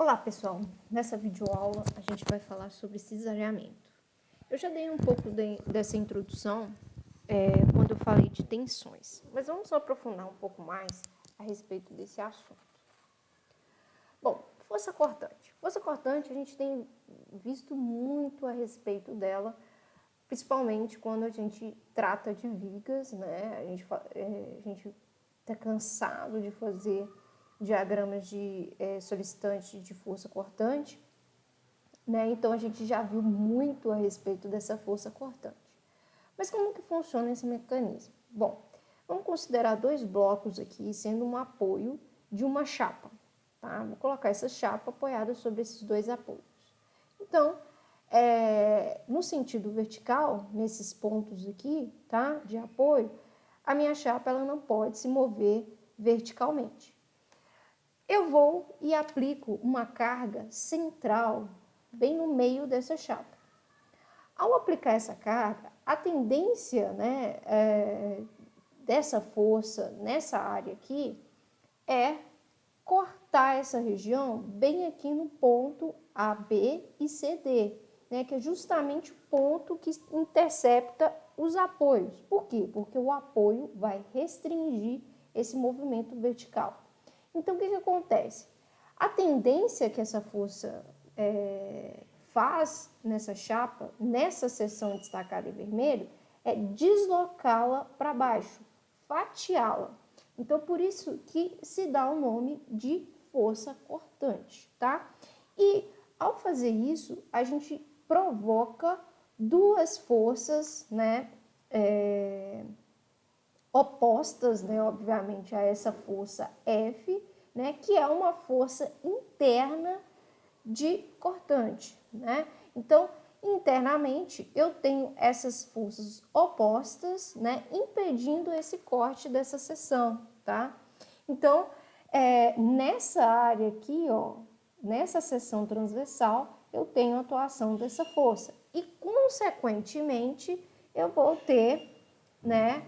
Olá pessoal, nessa videoaula a gente vai falar sobre cisalhamento. Eu já dei um pouco dessa introdução quando eu falei de tensões, mas vamos só aprofundar um pouco mais a respeito desse assunto. Bom, força cortante. Força cortante a gente tem visto muito a respeito dela, principalmente quando a gente trata de vigas, né? A gente está cansado de fazer diagramas de solicitante de força cortante, né? Então a gente já viu muito a respeito dessa força cortante. Mas como que funciona esse mecanismo? Bom, vamos considerar dois blocos aqui sendo um apoio de uma chapa, tá? Vou colocar essa chapa apoiada sobre esses dois apoios. Então, no sentido vertical, nesses pontos aqui, tá, de apoio, a minha chapa ela não pode se mover verticalmente. Eu vou e aplico uma carga central bem no meio dessa chapa. Ao aplicar essa carga, a tendência, né, dessa força nessa área aqui é cortar essa região bem aqui no ponto AB e CD, né, que é justamente o ponto que intercepta os apoios. Por quê? Porque o apoio vai restringir esse movimento vertical. Então, o que acontece? A tendência que essa força faz nessa chapa, nessa seção destacada em vermelho, é deslocá-la para baixo, fatiá-la. Então, por isso que se dá o nome de força cortante, tá? E, ao fazer isso, a gente provoca duas forças, né, opostas, né, obviamente, a essa força F, né, que é uma força interna de cortante, né? Então, internamente, eu tenho essas forças opostas, né, impedindo esse corte dessa seção, tá? Então, nessa área aqui, ó, nessa seção transversal, eu tenho a atuação dessa força e, consequentemente, eu vou ter, né,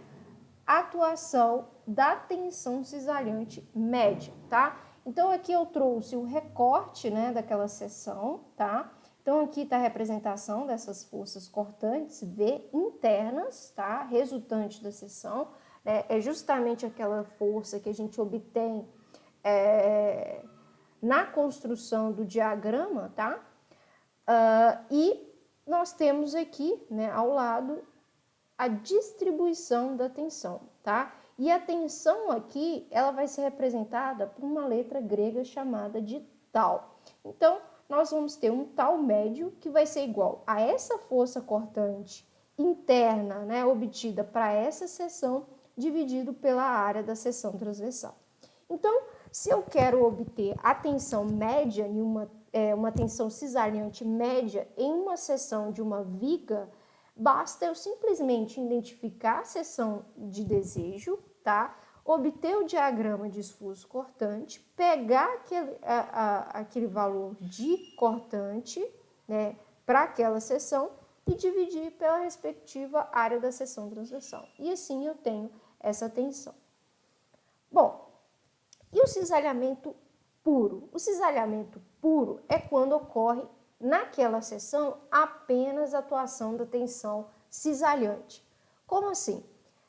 atuação da tensão cisalhante média, tá? Então, aqui eu trouxe o recorte, né, daquela seção, tá? Então, aqui está a representação dessas forças cortantes V internas, tá? Resultante da seção, né? É justamente aquela força que a gente obtém na construção do diagrama, tá? E nós temos aqui, né, ao lado, a distribuição da tensão, tá? E a tensão aqui, ela vai ser representada por uma letra grega chamada de tau. Então, nós vamos ter um tau médio que vai ser igual a essa força cortante interna, né, obtida para essa seção, dividido pela área da seção transversal. Então, se eu quero obter a tensão média em uma tensão cisalhante média em uma seção de uma viga, basta eu simplesmente identificar a seção de desejo, tá? Obter o diagrama de esforço cortante, pegar aquele valor de cortante, né, para aquela seção e dividir pela respectiva área da seção transversal. E assim eu tenho essa tensão. Bom, e o cisalhamento puro? O cisalhamento puro é quando ocorre naquela seção apenas a atuação da tensão cisalhante. Como assim?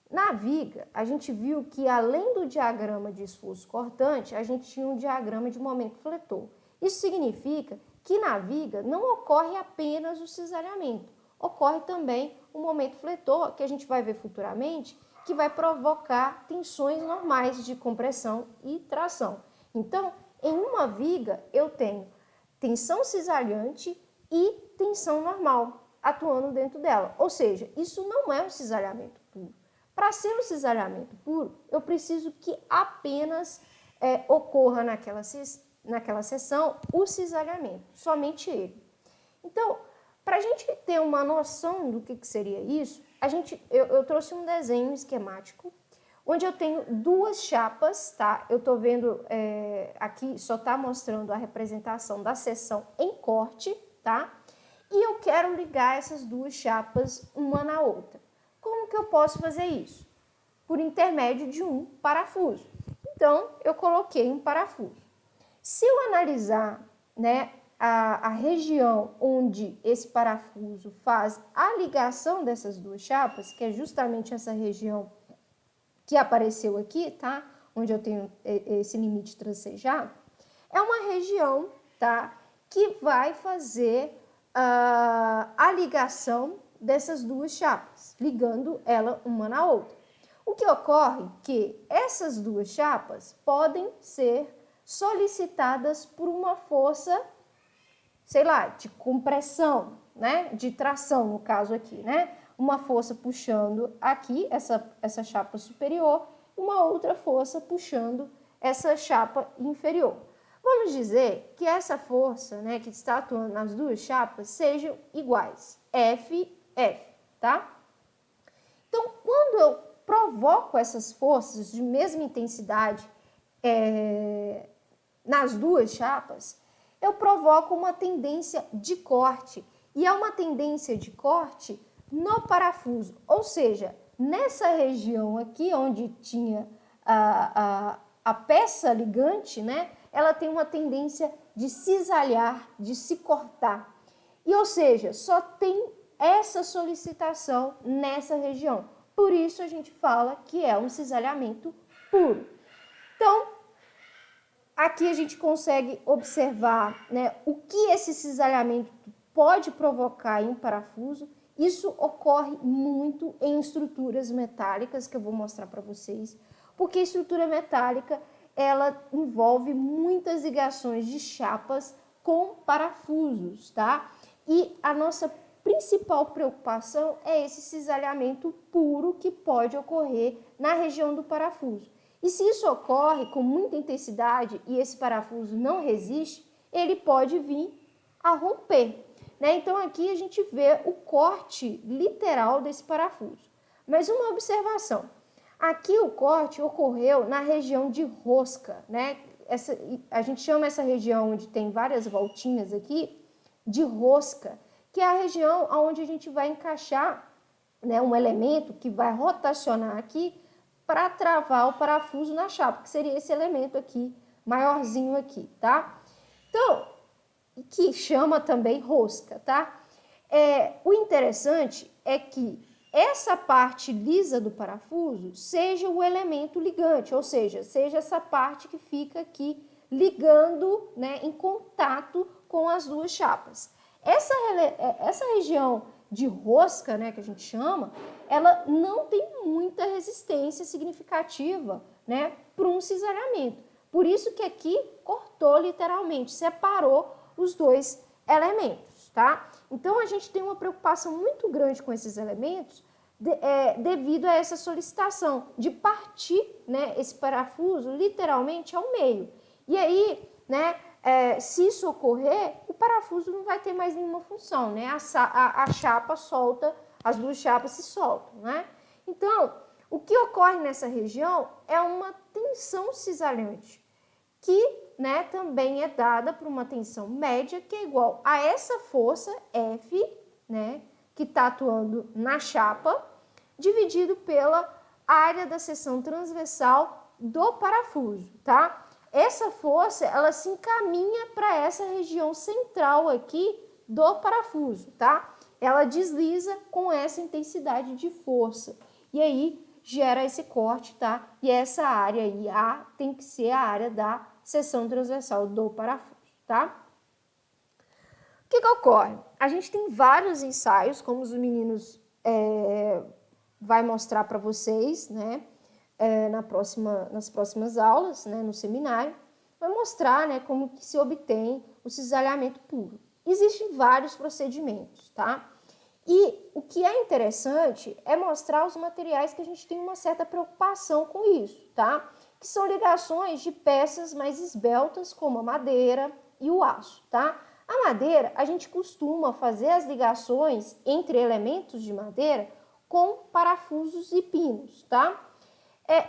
Na viga, a gente viu que além do diagrama de esforço cortante, a gente tinha um diagrama de momento fletor. Isso significa que na viga não ocorre apenas o cisalhamento, ocorre também o momento fletor, que a gente vai ver futuramente, que vai provocar tensões normais de compressão e tração. Então, em uma viga, eu tenho tensão cisalhante e tensão normal atuando dentro dela. Ou seja, isso não é um cisalhamento puro. Para ser um cisalhamento puro, eu preciso que apenas ocorra naquela seção o cisalhamento, somente ele. Então, para a gente ter uma noção do que seria isso, eu trouxe um desenho esquemático onde eu tenho duas chapas, tá? Eu tô vendo aqui, só tá mostrando a representação da seção em corte, tá? E eu quero ligar essas duas chapas uma na outra. Como que eu posso fazer isso? Por intermédio de um parafuso. Então, eu coloquei um parafuso. Se eu analisar né, a região onde esse parafuso faz a ligação dessas duas chapas, que é justamente essa região que apareceu aqui, tá? Onde eu tenho esse limite transejado, é uma região, tá? Que vai fazer a ligação dessas duas chapas, ligando ela uma na outra. O que ocorre é que essas duas chapas podem ser solicitadas por uma força, sei lá, de compressão, né? De tração, no caso aqui, né? Uma força puxando aqui, essa chapa superior, uma outra força puxando essa chapa inferior. Vamos dizer que essa força, né, que está atuando nas duas chapas, sejam iguais, F, F, tá? Então, quando eu provoco essas forças de mesma intensidade nas duas chapas, eu provoco uma tendência de corte. E é uma tendência de corte no parafuso, ou seja, nessa região aqui onde tinha a peça ligante, né, ela tem uma tendência de cisalhar, de se cortar. E, ou seja, só tem essa solicitação nessa região. Por isso a gente fala que é um cisalhamento puro. Então, aqui a gente consegue observar, né, o que esse cisalhamento pode provocar em um parafuso. Isso ocorre muito em estruturas metálicas, que eu vou mostrar para vocês, porque a estrutura metálica, ela envolve muitas ligações de chapas com parafusos, tá? E a nossa principal preocupação é esse cisalhamento puro que pode ocorrer na região do parafuso. E se isso ocorre com muita intensidade e esse parafuso não resiste, ele pode vir a romper, né? Então aqui a gente vê o corte literal desse parafuso. Mas uma observação, aqui o corte ocorreu na região de rosca, né? A gente chama essa região onde tem várias voltinhas aqui de rosca, que é a região onde a gente vai encaixar, né, um elemento que vai rotacionar aqui para travar o parafuso na chapa, que seria esse elemento aqui, maiorzinho aqui, tá? Então, que chama também rosca, tá? O interessante é que essa parte lisa do parafuso seja o elemento ligante, ou seja essa parte que fica aqui ligando, né, em contato com as duas chapas. Essa região de rosca, né, que a gente chama, ela não tem muita resistência significativa, né, para um cisalhamento. Por isso que aqui cortou literalmente, separou os dois elementos, tá? Então, a gente tem uma preocupação muito grande com esses elementos devido a essa solicitação de partir, né, esse parafuso literalmente ao meio. E aí, né, se isso ocorrer, o parafuso não vai ter mais nenhuma função, né? A chapa solta, as duas chapas se soltam, né? Então, o que ocorre nessa região é uma tensão cisalhante, que, né, também é dada por uma tensão média, que é igual a essa força F, né, que está atuando na chapa, dividido pela área da seção transversal do parafuso, tá? Essa força, ela se encaminha para essa região central aqui do parafuso, tá? Ela desliza com essa intensidade de força. E aí, gera esse corte, tá? E essa área aí, A, tem que ser a área da seção transversal do parafuso, tá? O que ocorre? A gente tem vários ensaios, como os meninos vai mostrar para vocês, né? Nas próximas aulas, né, no seminário, vai mostrar, né, como que se obtém o cisalhamento puro. Existem vários procedimentos, tá? E o que é interessante é mostrar os materiais que a gente tem uma certa preocupação com isso, tá? Que são ligações de peças mais esbeltas, como a madeira e o aço, tá? A madeira, a gente costuma fazer as ligações entre elementos de madeira com parafusos e pinos, tá?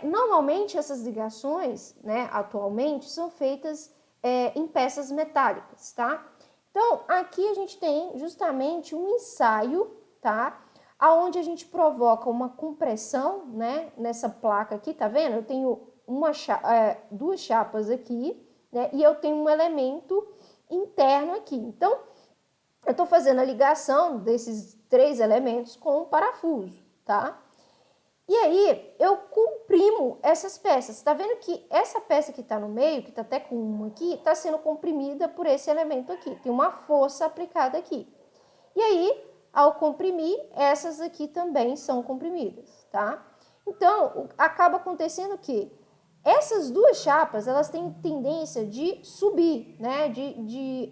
Normalmente essas ligações, né, atualmente, são feitas em peças metálicas, tá? Então, aqui a gente tem justamente um ensaio, tá? Onde a gente provoca uma compressão, né, nessa placa aqui, tá vendo? Eu tenho duas chapas aqui, né, e eu tenho um elemento interno aqui. Então, eu estou fazendo a ligação desses 3 elementos com o parafuso, tá? E aí, eu comprimo essas peças. Tá vendo que essa peça que está no meio, que está até com uma aqui, está sendo comprimida por esse elemento aqui. Tem uma força aplicada aqui. E aí, ao comprimir, essas aqui também são comprimidas, tá? Então, acaba acontecendo que essas 2 chapas, elas têm tendência de subir, né? De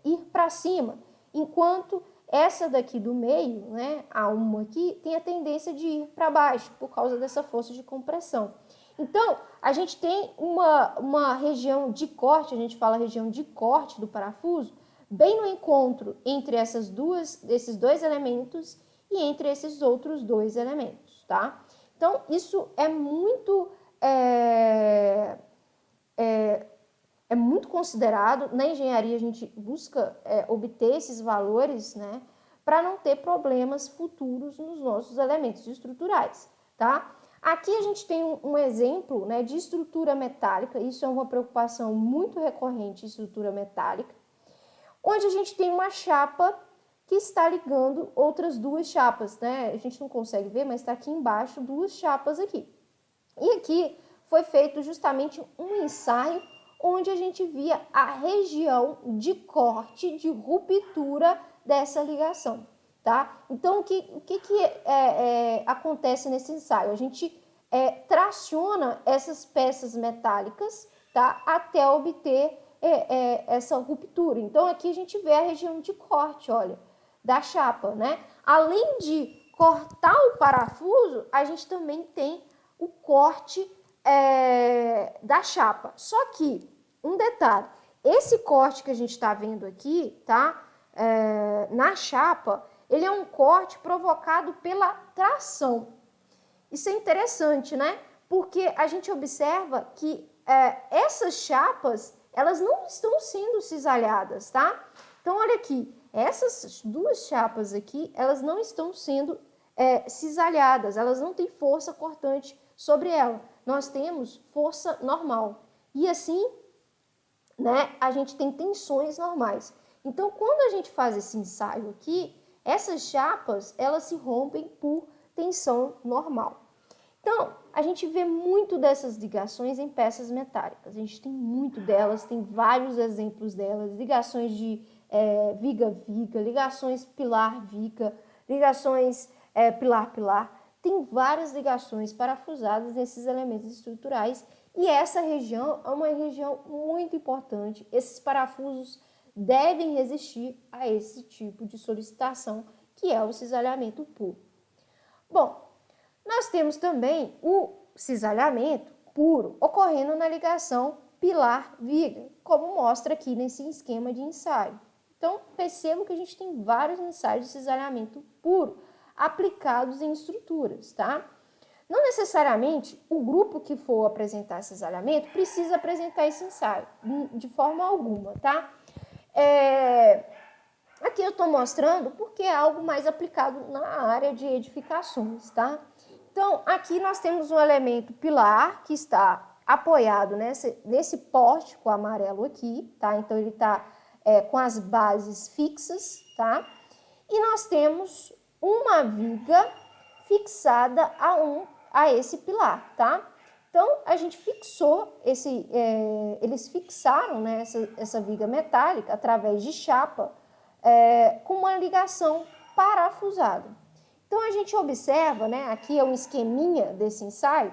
ir para cima, enquanto essa daqui do meio, né, a uma aqui, tem a tendência de ir para baixo, por causa dessa força de compressão. Então, a gente tem uma região de corte, a gente fala região de corte do parafuso, bem no encontro entre esses 2 elementos e entre esses outros 2 elementos, tá? Então, isso é muito muito considerado. Na engenharia, a gente busca obter esses valores, né, para não ter problemas futuros nos nossos elementos estruturais, tá? Aqui a gente tem um exemplo, né, de estrutura metálica. Isso é uma preocupação muito recorrente, estrutura metálica, onde a gente tem uma chapa que está ligando outras 2 chapas, né? A gente não consegue ver, mas está aqui embaixo 2 chapas aqui. E aqui foi feito justamente um ensaio onde a gente via a região de corte, de ruptura dessa ligação, tá? Então, o que acontece nesse ensaio? A gente traciona essas peças metálicas, tá? Até obter essa ruptura. Então, aqui a gente vê a região de corte, olha, da chapa, né? Além de cortar o parafuso, a gente também tem o corte da chapa. Só que, um detalhe, esse corte que a gente está vendo aqui, tá? Na chapa, ele é um corte provocado pela tração. Isso é interessante, né? Porque a gente observa que essas chapas, elas não estão sendo cisalhadas, tá? Então, olha aqui, essas 2 chapas aqui, elas não estão sendo cisalhadas, elas não têm força cortante sobre ela. Nós temos força normal. E assim, né, a gente tem tensões normais. Então, quando a gente faz esse ensaio aqui, essas chapas, elas se rompem por tensão normal. Então, a gente vê muito dessas ligações em peças metálicas. A gente tem muito delas, tem vários exemplos delas, ligações de viga-viga, ligações pilar-viga, ligações pilar-pilar. Tem várias ligações parafusadas nesses elementos estruturais e essa região é uma região muito importante. Esses parafusos devem resistir a esse tipo de solicitação, que é o cisalhamento puro. Bom, nós temos também o cisalhamento puro ocorrendo na ligação pilar-viga, como mostra aqui nesse esquema de ensaio. Então, percebam que a gente tem vários ensaios de cisalhamento puro aplicados em estruturas, tá? Não necessariamente o grupo que for apresentar cisalhamento precisa apresentar esse ensaio, de forma alguma, tá? Aqui eu estou mostrando porque é algo mais aplicado na área de edificações, tá? Então, aqui nós temos um elemento pilar que está apoiado nesse pórtico amarelo aqui, tá? Então, ele está com as bases fixas, tá? E nós temos uma viga fixada a esse pilar, tá? Então, a gente fixou eles fixaram, né, essa viga metálica através de chapa com uma ligação parafusada. Então, a gente observa, né, aqui é um esqueminha desse ensaio,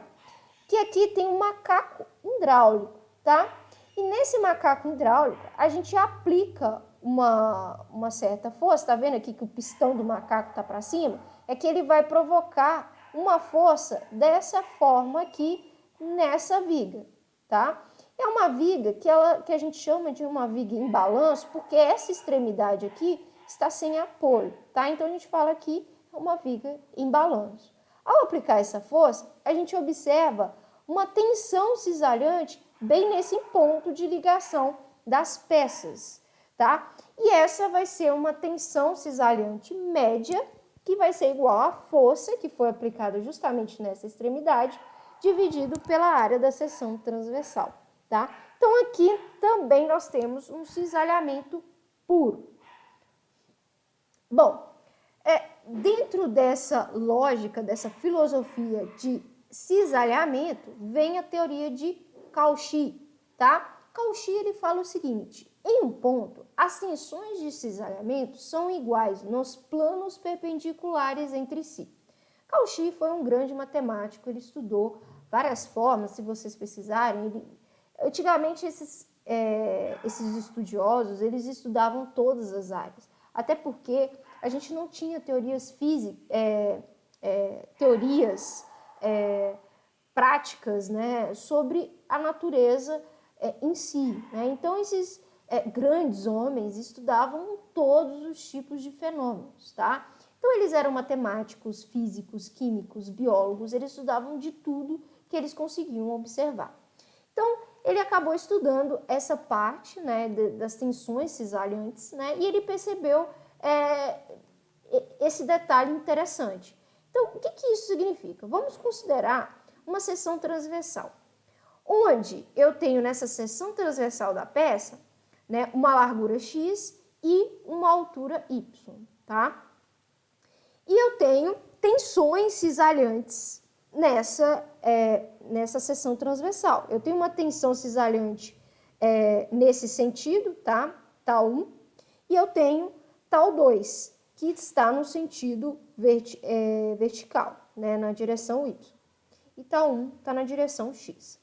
que aqui tem um macaco hidráulico, tá? E nesse macaco hidráulico, a gente aplica uma certa força, tá vendo aqui que o pistão do macaco tá para cima? É que ele vai provocar uma força dessa forma aqui nessa viga, tá? É uma viga que a gente chama de uma viga em balanço, porque essa extremidade aqui está sem apoio, tá? Então, a gente fala aqui uma viga em balanço. Ao aplicar essa força, a gente observa uma tensão cisalhante bem nesse ponto de ligação das peças, tá? E essa vai ser uma tensão cisalhante média, que vai ser igual à força que foi aplicada justamente nessa extremidade, dividido pela área da seção transversal, tá? Então, aqui também nós temos um cisalhamento puro. Bom, dentro dessa lógica, dessa filosofia de cisalhamento, vem a teoria de Cauchy, tá? Cauchy, ele fala o seguinte: em um ponto, as tensões de cisalhamento são iguais nos planos perpendiculares entre si. Cauchy foi um grande matemático, ele estudou várias formas, se vocês pesquisarem. Antigamente, esses estudiosos, eles estudavam todas as áreas, até porque a gente não tinha teorias físicas, teorias práticas, né, sobre a natureza em si, né? Então, esses grandes homens estudavam todos os tipos de fenômenos, tá? Então, eles eram matemáticos, físicos, químicos, biólogos, eles estudavam de tudo que eles conseguiam observar. Então, ele acabou estudando essa parte, né, das tensões cisalhantes, né, e ele percebeu esse detalhe interessante. Então, o que isso significa? Vamos considerar uma seção transversal, onde eu tenho nessa seção transversal da peça, né, uma largura x e uma altura y, tá? E eu tenho tensões cisalhantes nessa seção transversal. Eu tenho uma tensão cisalhante nesse sentido, tá? Tal 1, e eu tenho tal 2, que está no sentido vertical, né, na direção y. E tal 1 está na direção x.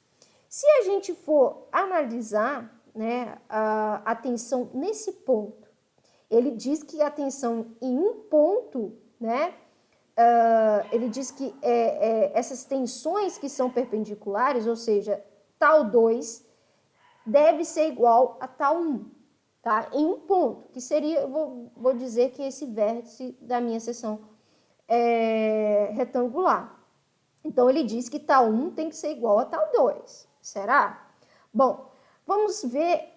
Se a gente for analisar, né, a tensão nesse ponto, ele diz que a tensão em um ponto, né, ele diz que essas tensões que são perpendiculares, ou seja, tal 2 deve ser igual a tal 1, tá? Em um ponto, que seria, vou dizer que esse vértice da minha seção retangular. Então, ele diz que tal 1 tem que ser igual a tal 2. Será? Bom, vamos ver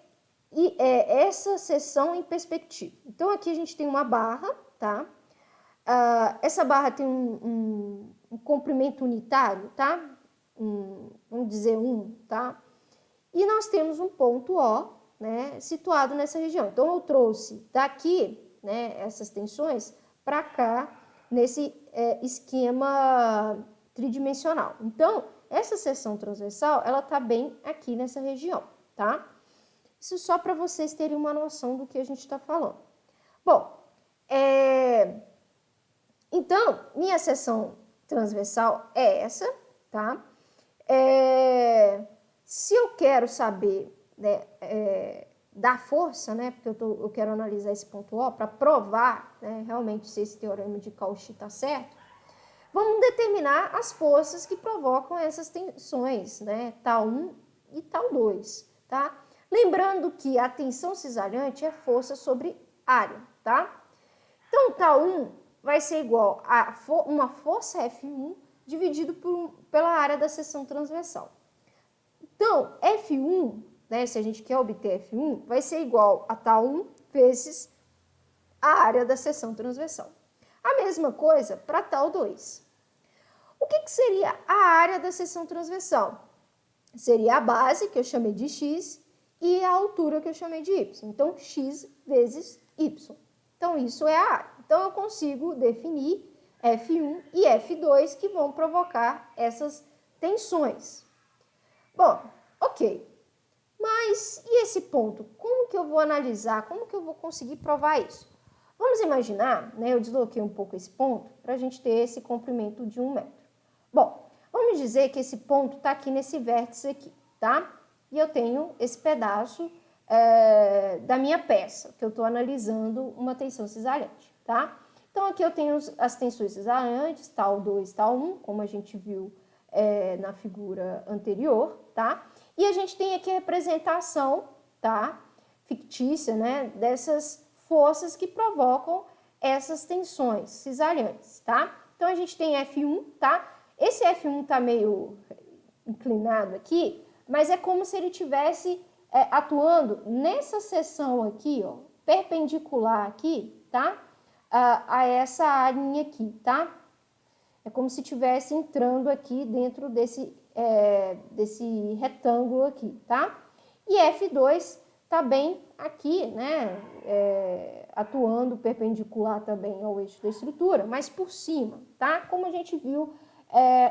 essa seção em perspectiva. Então, aqui a gente tem uma barra, tá? Essa barra tem um comprimento unitário, tá? Vamos dizer 1, tá? E nós temos um ponto O, né, situado nessa região. Então, eu trouxe daqui, né, essas tensões para cá, nesse esquema tridimensional. Então, essa seção transversal, ela está bem aqui nessa região, tá? Isso só para vocês terem uma noção do que a gente está falando. Bom, então, minha seção transversal é essa, tá? Se eu quero saber, né, da força, né, porque eu quero analisar esse ponto O para provar, né, realmente se esse teorema de Cauchy está certo, vamos determinar as forças que provocam essas tensões, né, tal 1 e tal 2, tá? Lembrando que a tensão cisalhante é força sobre área, tá? Então, tal 1 vai ser igual a uma força F1 dividido pela área da seção transversal. Então, F1, né, se a gente quer obter F1, vai ser igual a tal 1 vezes a área da seção transversal. A mesma coisa para tal 2. O que seria a área da seção transversal? Seria a base, que eu chamei de x, e a altura, que eu chamei de y. Então, x vezes y. Então, isso é a área. Então, eu consigo definir F1 e F2 que vão provocar essas tensões. Bom, ok. Mas e esse ponto? Como que eu vou analisar? Como que eu vou conseguir provar isso? Vamos imaginar, né, eu desloquei um pouco esse ponto para a gente ter esse comprimento de 1 metro. Bom, vamos dizer que esse ponto está aqui nesse vértice aqui, tá? E eu tenho esse pedaço da minha peça, que eu estou analisando uma tensão cisalhante, tá? Então, aqui eu tenho as tensões cisalhantes, tal 2, tal 1, como a gente viu na figura anterior, tá? E a gente tem aqui a representação, tá? Fictícia, né? Dessas forças que provocam essas tensões cisalhantes, tá? Então, a gente tem F1, tá? Esse F1 tá meio inclinado aqui, mas é como se ele tivesse atuando nessa seção aqui, ó, perpendicular aqui, tá? A essa linha aqui, tá? É como se estivesse entrando aqui dentro desse retângulo aqui, tá? E F2 está bem aqui, né, atuando perpendicular também ao eixo da estrutura, mas por cima, tá? Como a gente viu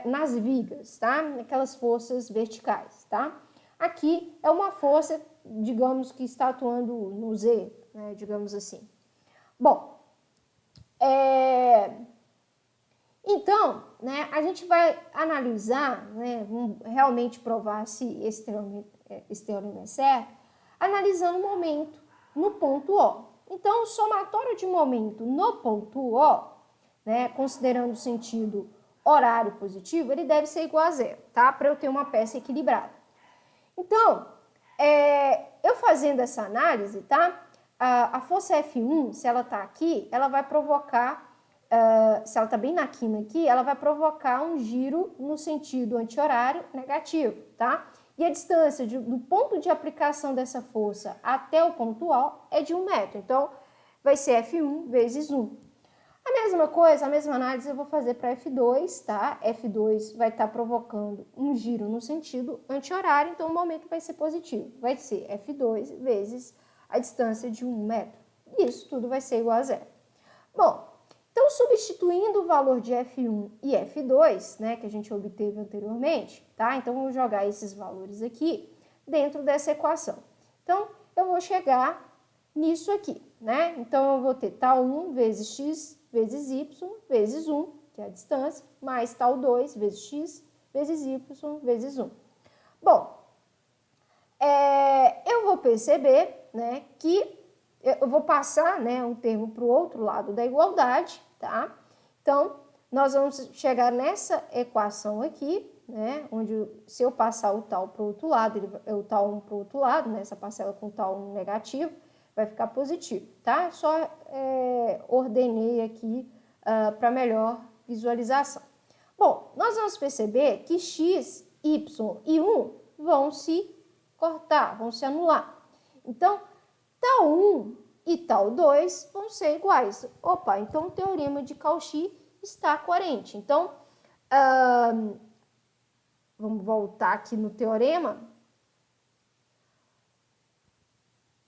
nas vigas, tá? Aquelas forças verticais, tá? Aqui é uma força, digamos, que está atuando no Z, né, digamos assim. Bom, então, né, a gente vai analisar, né, vamos realmente provar se esse teorema é certo, analisando o momento no ponto O. Então, o somatório de momento no ponto O, né, considerando o sentido horário positivo, ele deve ser igual a zero, tá? Para eu ter uma peça equilibrada. Então, eu fazendo essa análise, tá? A força F1, se ela está aqui, ela vai provocar, se ela está bem na quina aqui, ela vai provocar um giro no sentido anti-horário negativo, tá? E a distância do ponto de aplicação dessa força até o ponto O é de 1 metro. Então, vai ser F1 vezes 1. A mesma coisa, a mesma análise eu vou fazer para F2, tá? F2 vai estar provocando um giro no sentido anti-horário, então o momento vai ser positivo. Vai ser F2 vezes a distância de 1 metro. Isso tudo vai ser igual a zero. Bom, então substituindo o valor de F1 e F2, né, que a gente obteve anteriormente, tá? Então vamos jogar esses valores aqui dentro dessa equação. Então eu vou chegar nisso aqui, né? Então eu vou ter tal 1 vezes x vezes y vezes 1, que é a distância, mais tal 2 vezes x vezes y vezes 1. Bom, eu vou perceber, né, que eu vou passar, né, um termo para o outro lado da igualdade, tá? Então, nós vamos chegar nessa equação aqui, né, onde se eu passar o tal para o outro lado, o tal 1 para o outro lado, né, essa parcela com tal 1 negativo, vai ficar positivo, tá? Só ordenei aqui para melhor visualização. Bom, nós vamos perceber que x, y e 1 vão se cortar, vão se anular. Então, tal 1 e tal 2 vão ser iguais. Opa, então o teorema de Cauchy está coerente. Então, vamos voltar aqui no teorema.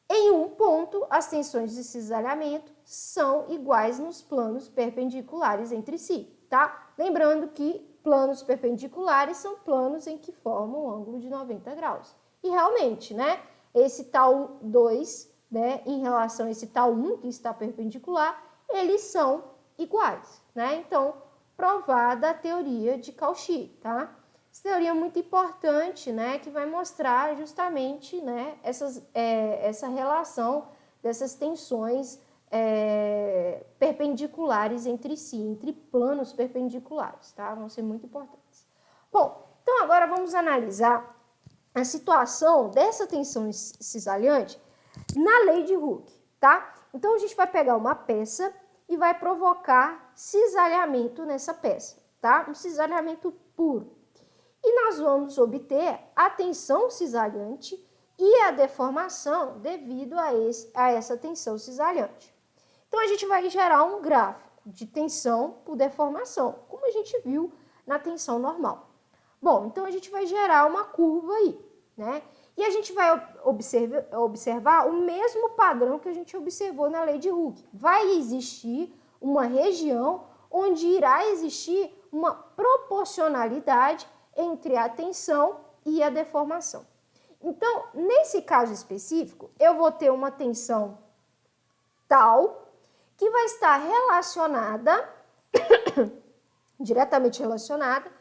Em um ponto, as tensões de cisalhamento são iguais nos planos perpendiculares entre si, tá? Lembrando que planos perpendiculares são planos em que formam um ângulo de 90 graus. E realmente, né, esse tal 2, né, em relação a esse tal 1 que está perpendicular, eles são iguais, né? Então, provada a teoria de Cauchy, tá? Essa teoria é muito importante, né, que vai mostrar justamente, né, essa relação dessas tensões perpendiculares entre si, entre planos perpendiculares, tá? Vão ser muito importantes. Bom, então agora vamos analisar a situação dessa tensão cisalhante na lei de Hooke, tá? Então a gente vai pegar uma peça e vai provocar cisalhamento nessa peça, tá? Um cisalhamento puro. E nós vamos obter a tensão cisalhante e a deformação devido a essa tensão cisalhante. Então, a gente vai gerar um gráfico de tensão por deformação, como a gente viu na tensão normal. Bom, então a gente vai gerar uma curva aí, né? E a gente vai observar o mesmo padrão que a gente observou na lei de Hooke. Vai existir uma região onde irá existir uma proporcionalidade entre a tensão e a deformação. Então, nesse caso específico, eu vou ter uma tensão tal que vai estar relacionada, diretamente relacionada,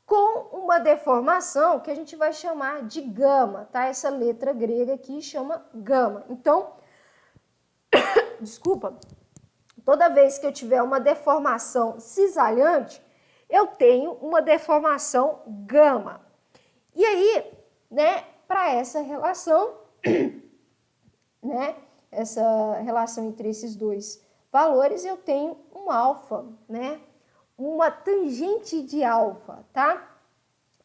com uma deformação que a gente vai chamar de gama, tá? Essa letra grega aqui chama gama. Então, desculpa, toda vez que eu tiver uma deformação cisalhante, eu tenho uma deformação gama. E aí, né, para essa relação, né, essa relação entre esses dois valores, eu tenho um alfa, né, uma tangente de alfa, tá?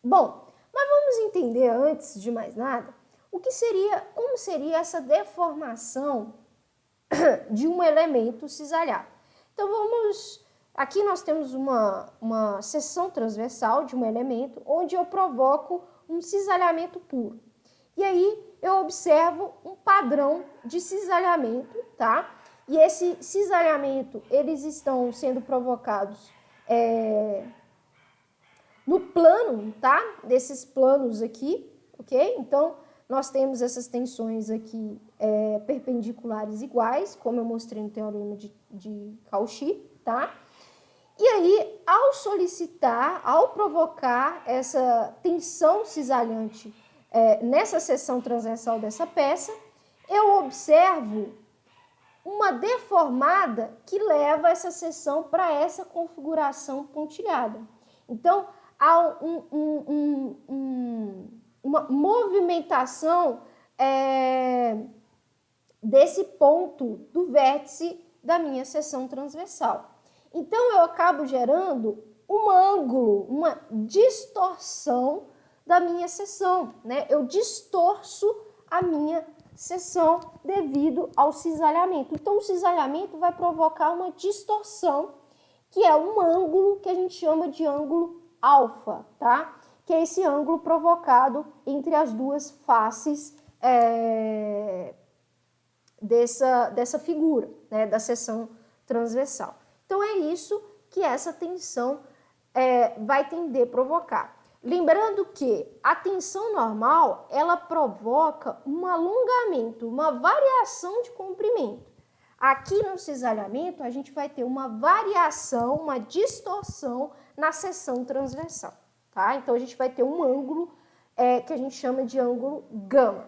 Bom, mas vamos entender antes de mais nada, como seria essa deformação de um elemento cisalhado. Então aqui nós temos uma seção transversal de um elemento onde eu provoco um cisalhamento puro. E aí eu observo um padrão de cisalhamento, tá? E esse cisalhamento, eles estão sendo provocados no plano, tá? Desses planos aqui, ok? Então, nós temos essas tensões aqui perpendiculares iguais, como eu mostrei no teorema de Cauchy, tá? E aí, ao provocar essa tensão cisalhante nessa seção transversal dessa peça, eu observo uma deformada que leva essa seção para essa configuração pontilhada. Então, há uma movimentação desse ponto do vértice da minha seção transversal. Então, eu acabo gerando um ângulo, uma distorção da minha seção, né? Eu distorço a minha seção devido ao cisalhamento. Então, o cisalhamento vai provocar uma distorção, que é um ângulo que a gente chama de ângulo alfa, tá? Que é esse ângulo provocado entre as duas faces dessa figura, né? Da seção transversal. Então, é isso que essa tensão vai tender a provocar. Lembrando que a tensão normal, ela provoca um alongamento, uma variação de comprimento. Aqui no cisalhamento, a gente vai ter uma variação, uma distorção na seção transversal, tá? Então, a gente vai ter um ângulo que a gente chama de ângulo gama.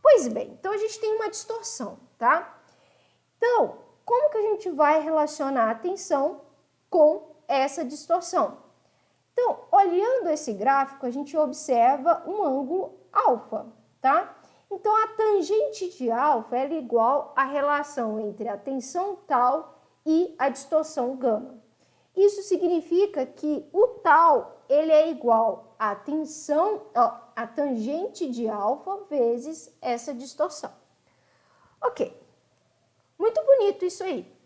Pois bem, então a gente tem uma distorção, tá? Então, como que a gente vai relacionar a tensão com essa distorção? Então, olhando esse gráfico, a gente observa um ângulo alfa, tá? Então, a tangente de alfa é igual à relação entre a tensão tal e a distorção gama. Isso significa que o tal, ele é igual à a tangente de alfa vezes essa distorção. Ok, muito bonito isso aí.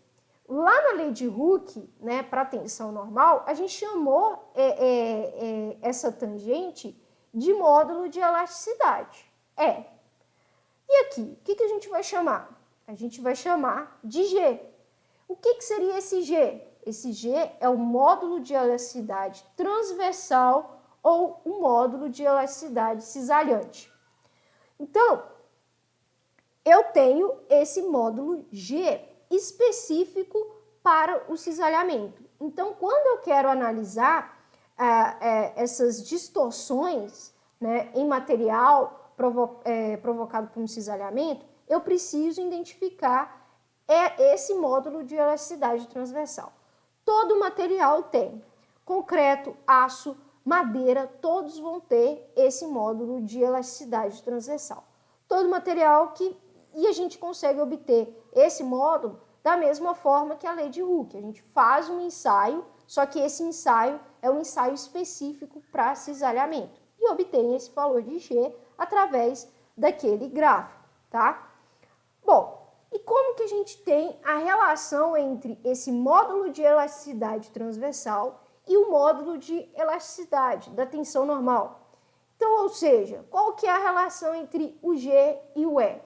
Lá na lei de Hooke, né, para tensão normal, a gente chamou essa tangente de módulo de elasticidade. E aqui, o que a gente vai chamar? A gente vai chamar de G. O que seria esse G? Esse G é o módulo de elasticidade transversal ou o módulo de elasticidade cisalhante. Então, eu tenho esse módulo G específico para o cisalhamento. Então, quando eu quero analisar essas distorções, né, em material provocado por um cisalhamento, eu preciso identificar esse módulo de elasticidade transversal. Todo material tem. Concreto, aço, madeira, todos vão ter esse módulo de elasticidade transversal. Todo material e a gente consegue obter esse módulo da mesma forma que a lei de Hooke. A gente faz um ensaio, só que esse ensaio é um ensaio específico para cisalhamento. E obtém esse valor de G através daquele gráfico, tá? Bom, e como que a gente tem a relação entre esse módulo de elasticidade transversal e o módulo de elasticidade da tensão normal? Então, ou seja, qual que é a relação entre o G e o E?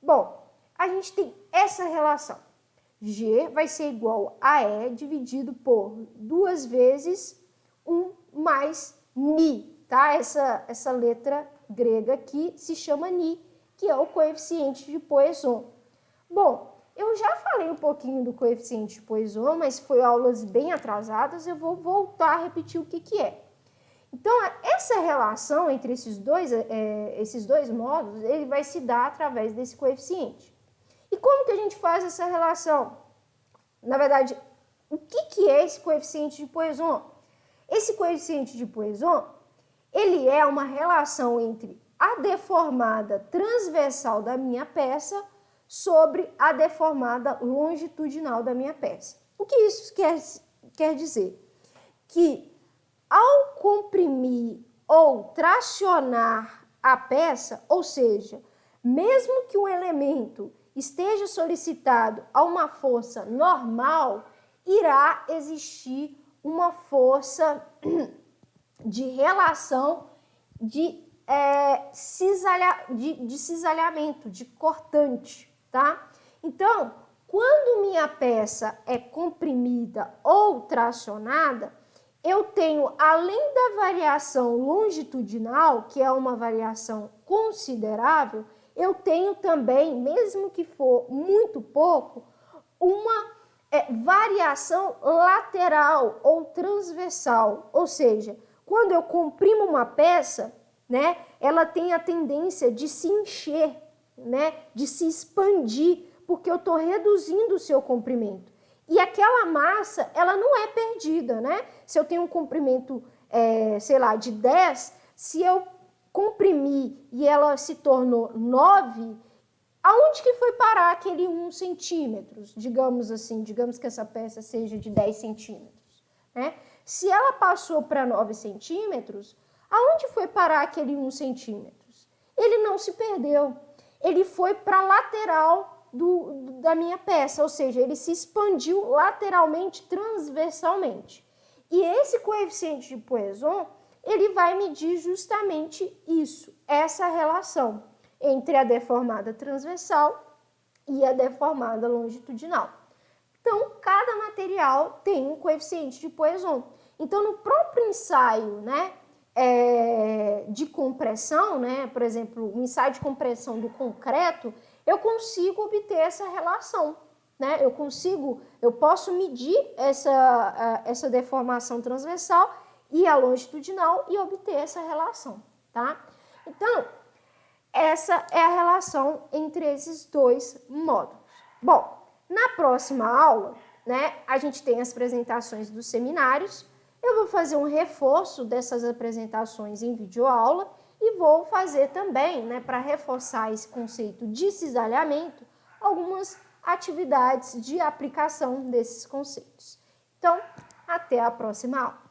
Bom, a gente tem essa relação. G vai ser igual a E dividido por 2 vezes 1 mais Ni, tá? Essa letra grega aqui se chama Ni, que é o coeficiente de Poisson. Bom, eu já falei um pouquinho do coeficiente de Poisson, mas foi aulas bem atrasadas, eu vou voltar a repetir o que é. Então, essa relação entre esses dois módulos, ele vai se dar através desse coeficiente. E como que a gente faz essa relação? Na verdade, o que é esse coeficiente de Poisson? Esse coeficiente de Poisson, ele é uma relação entre a deformada transversal da minha peça sobre a deformada longitudinal da minha peça. O que isso quer dizer? Que ao comprimir ou tracionar a peça, ou seja, mesmo que um elemento esteja solicitado a uma força normal, irá existir uma força de relação de de cisalhamento, de cortante, tá? Então, quando minha peça é comprimida ou tracionada, eu tenho, além da variação longitudinal, que é uma variação considerável, eu tenho também, mesmo que for muito pouco, uma variação lateral ou transversal. Ou seja, quando eu comprimo uma peça, né, ela tem a tendência de se encher, né, de se expandir, porque eu estou reduzindo o seu comprimento. E aquela massa, ela não é perdida, né? Se eu tenho um comprimento, sei lá, de 10, se eu comprimir e ela se tornou 9, aonde que foi parar aquele 1 centímetros? Digamos assim, digamos que essa peça seja de 10 centímetros, né? Se ela passou para 9 centímetros, aonde foi parar aquele 1 centímetros? Ele não se perdeu, ele foi para a lateral da minha peça, ou seja, ele se expandiu lateralmente, transversalmente. E esse coeficiente de Poisson, ele vai medir justamente isso, essa relação entre a deformada transversal e a deformada longitudinal. Então, cada material tem um coeficiente de Poisson. Então, no próprio ensaio, né, de compressão, né, por exemplo, o ensaio de compressão do concreto, eu consigo obter essa relação, né? Eu posso medir essa deformação transversal e a longitudinal e obter essa relação, tá? Então, essa é a relação entre esses dois módulos. Bom, na próxima aula, né, a gente tem as apresentações dos seminários. Eu vou fazer um reforço dessas apresentações em videoaula e vou fazer também, né, para reforçar esse conceito de cisalhamento, algumas atividades de aplicação desses conceitos. Então, até a próxima aula.